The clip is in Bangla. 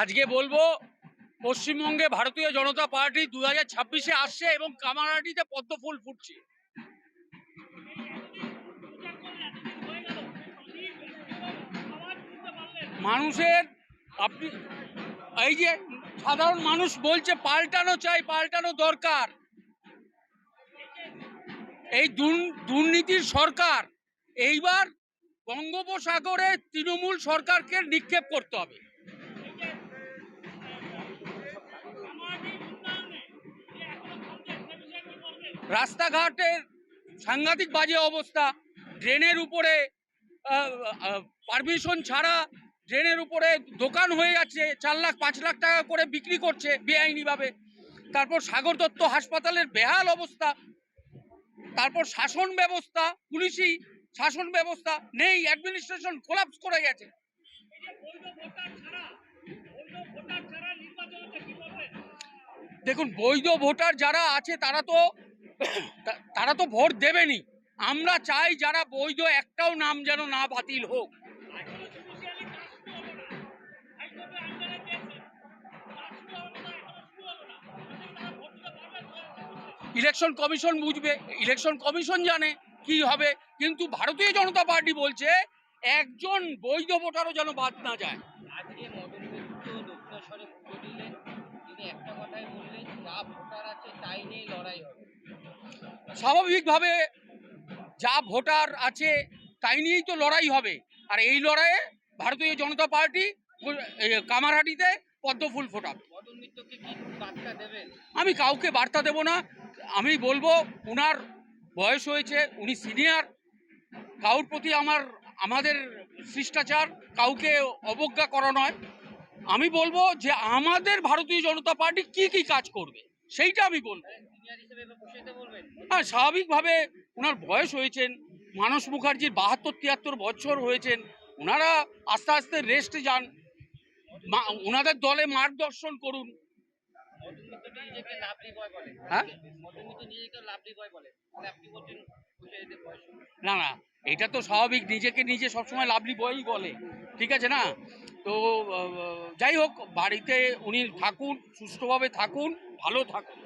আজকে বলবো পশ্চিমবঙ্গে ভারতীয় জনতা পার্টি 2026-এ আসছে এবং কামারহাটিতে পদ্ম ফুল ফুটছে। মানুষের আপনি এই যে সাধারণ মানুষ বলছে পাল্টানো চাই, পাল্টানো দরকার। এই দুর্নীতির সরকার এইবার বঙ্গোপসাগরে তৃণমূল সরকারকে নিক্ষেপ করতে হবে। রাস্তাঘাটের সাংঘাতিক বাজে অবস্থা, ড্রেনের উপরে পারমিশন ছাড়া ড্রেনের উপরে দোকান হয়ে যাচ্ছে, 4 লাখ 5 লাখ টাকা করে বিক্রি করছে বেআইনিভাবে। তারপর সাগর দত্ত হাসপাতালের বেহাল অবস্থা, তারপর শাসন ব্যবস্থা, পুলিশি শাসন ব্যবস্থা নেই, অ্যাডমিনিস্ট্রেশন কোলাপস করে গেছে। দেখুন, বৈধ ভোটার যারা আছে তারা তো ভোট দেবেনি। আমরা চাই যারা বৈধ একটাও নাম যেন না বাতিল হোক। ইলেকশন কমিশন বুঝবে, ইলেকশন কমিশন জানে কি হবে, কিন্তু ভারতীয় জনতা পার্টি বলছে একজন বৈধ ভোটারও যেন বাদ না যায়। আজকে মদন মিত্র দক্ষিণেশ্বরে পুজো দিলেন, তিনি একটা কথাই বললেন, যা ভোটার আছে তাই নিয়ে লড়াই হবে। স্বাভাবিকভাবে যা ভোটার আছে তাই নিয়েই তো লড়াই হবে, আর এই লড়াইয়ে ভারতীয় জনতা পার্টি কামারহাটিতে পদ্ম ফুল ফোটাবে। মদন মিত্রকে কি বার্তা দেবেন? আমি কাউকে বার্তা দেব না, আমি বলবো ওনার বয়স হয়েছে, উনি সিনিয়র, কাউর প্রতি আমাদের শিষ্টাচার কাউকে অবজ্ঞা করা নয়। আমি বলবো যে আমাদের ভারতীয় জনতা পার্টি কি কি কাজ করবে সেইটা আমি বলবো। হ্যাঁ, স্বাভাবিকভাবে ওনার বয়স হয়েছেন, মানস মুখার্জির 72-73 বছর হয়েছেন, ওনারা আস্তে আস্তে রেস্টে যান, ওনাদের দলে মার্গদর্শন করুন। হ্যাঁ, না না, এটা তো স্বাভাবিক, নিজেকে নিজে সবসময় লাভলি বয়ই বলে, ঠিক আছে না? তো যাই হোক, বাড়িতে উনি থাকুন, সুষ্ঠুভাবে থাকুন, ভালো থাকুন।